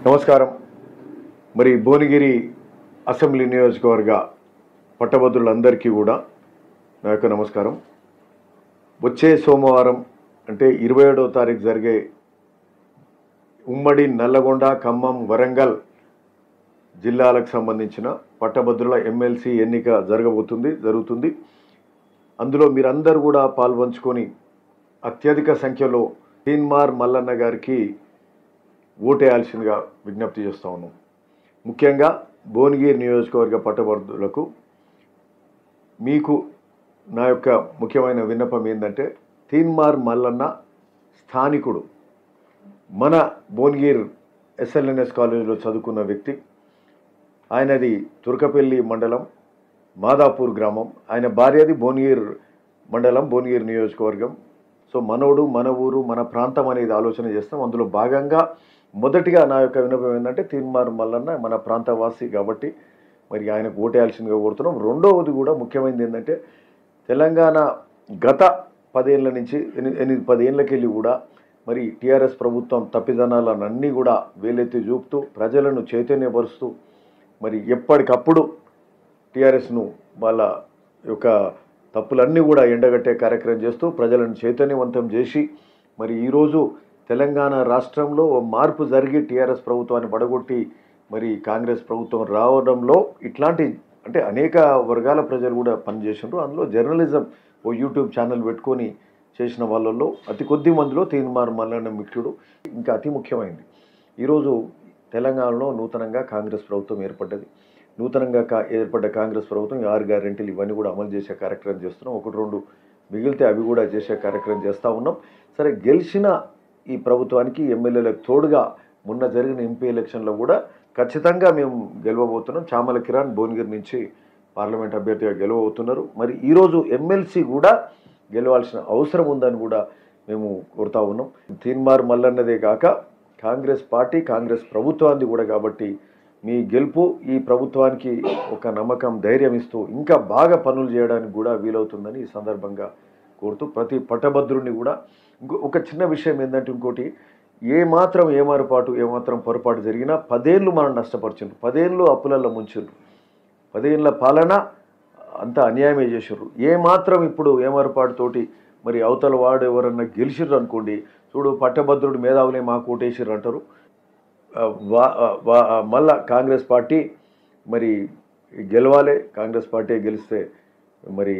నమస్కారం. మరి భువనగిరి అసెంబ్లీ నియోజకవర్గ పట్టభద్రులందరికీ కూడా నా యొక్క నమస్కారం. వచ్చే సోమవారం అంటే 27వ తారీఖు జరిగే ఉమ్మడి నల్లగొండ, ఖమ్మం, వరంగల్ జిల్లాలకు సంబంధించిన పట్టభద్రుల ఎమ్మెల్సీ ఎన్నిక జరుగుతుంది. అందులో మీరందరూ కూడా పాల్పంచుకొని అత్యధిక సంఖ్యలో తీన్మార్ మల్లన్న గారికి ఓటేయాల్సిందిగా విజ్ఞప్తి చేస్తూ ఉన్నాం. ముఖ్యంగా భువనగిరి నియోజకవర్గ పట్టభద్రులకు మీకు నా యొక్క ముఖ్యమైన విన్నపం ఏంటంటే, తీన్మార్ మల్లన్న స్థానికుడు, మన భువనగిరి ఎస్ఎల్ఎన్ఎస్ కాలేజీలో చదువుకున్న వ్యక్తి. ఆయనది తుర్కపల్లి మండలం, మాదాపూర్ గ్రామం. ఆయన భార్యది భువనగిరి మండలం, భువనగిరి నియోజకవర్గం. సో మనోడు, మన ఊరు, మన ప్రాంతం అనేది ఆలోచన చేస్తాం. అందులో భాగంగా మొదటిగా నా యొక్క విన్నపం ఏంటంటే, తీన్మార్ మల్లన్న మన ప్రాంతవాసి కాబట్టి మరి ఆయనకు ఓటేయాల్సిందిగా కోరుతున్నాం. రెండవది కూడా ముఖ్యమైనది ఏంటంటే, తెలంగాణ గత 10 ఏళ్ళ నుంచి 10 ఏళ్ళకెళ్ళి కూడా మరి టీఆర్ఎస్ ప్రభుత్వం తప్పిదనాలన్నీ కూడా వేలెత్తి చూపుతూ ప్రజలను చైతన్యపరుస్తూ మరి ఎప్పటికప్పుడు టీఆర్ఎస్ను వాళ్ళ యొక్క తప్పులన్నీ కూడా ఎండగట్టే కార్యక్రమం చేస్తూ ప్రజలను చైతన్యవంతం చేసి మరి ఈరోజు తెలంగాణ రాష్ట్రంలో మార్పు జరిగి టీఆర్ఎస్ ప్రభుత్వాన్ని పడగొట్టి మరి కాంగ్రెస్ ప్రభుత్వం రావడంలో ఇట్లాంటి అంటే అనేక వర్గాల ప్రజలు కూడా పనిచేసినారు. అందులో జర్నలిజం ఓ యూట్యూబ్ ఛానల్ పెట్టుకొని చేసిన వాళ్ళల్లో అతి కొద్ది మందిలో తీన్మార్ మల్లన్న ముఖ్యుడు. ఇంకా అతి ముఖ్యమైనది, ఈరోజు తెలంగాణలో నూతనంగా కాంగ్రెస్ ప్రభుత్వం ఏర్పడ్డది. నూతనంగా ఏర్పడ్డ కాంగ్రెస్ ప్రభుత్వం 6 గ్యారెంటీలు ఇవన్నీ కూడా అమలు చేసే కార్యక్రమం చేస్తున్నాం. 1-2 మిగిలితే అవి కూడా చేసే కార్యక్రమం చేస్తూ ఉన్నాం. సరే, గెలిచిన ఈ ప్రభుత్వానికి ఎమ్మెల్యేలకు తోడుగా మొన్న జరిగిన ఎంపీ ఎలక్షన్లో కూడా ఖచ్చితంగా మేము గెలవబోతున్నాం. చామల కిరణ్ భువనగిరి నుంచి పార్లమెంట్ అభ్యర్థిగా గెలవబోతున్నారు. మరి ఈరోజు ఎమ్మెల్సీ కూడా గెలవాల్సిన అవసరం ఉందని కూడా మేము కోరుతా ఉన్నాం. తీన్మార్ మల్లన్నదే కాక కాంగ్రెస్ పార్టీ, కాంగ్రెస్ ప్రభుత్వాన్ని కూడా కాబట్టి మీ గెలుపు ఈ ప్రభుత్వానికి ఒక నమ్మకం, ధైర్యం ఇస్తూ ఇంకా బాగా పనులు చేయడానికి కూడా వీలవుతుందని ఈ సందర్భంగా కోరుతూ ప్రతి పట్టభద్రుడిని కూడా ఒక చిన్న విషయం ఏంటంటే, ఇంకోటి ఏమాత్రం పొరపాటు జరిగినా 10 ఏళ్ళు మనం నష్టపరిచిండ్రు, 10 ఏళ్ళు అప్పులలో ముంచిండ్రు, 10 ఏళ్ళ పాలన అంతా అన్యాయమే చేసిర్రు. ఏమాత్రం ఇప్పుడు ఏమరపాటుతోటి మరి అవతల వాడు ఎవరన్నా గెలిచిర్రు అనుకోండి, చూడు పట్టభద్రుడు మేధావులే మాకు ఓటేసిర్రు అంటారు. మళ్ళా కాంగ్రెస్ పార్టీ మరి గెలవాలి. కాంగ్రెస్ పార్టీ గెలిస్తే మరి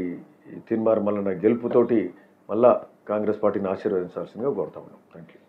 తీన్మార్ మల్లన్న గెలుపుతోటి మళ్ళా కాంగ్రెస్ పార్టీని ఆశీర్వదించాల్సిందిగా కోరుతా ఉన్నాం. Thank you.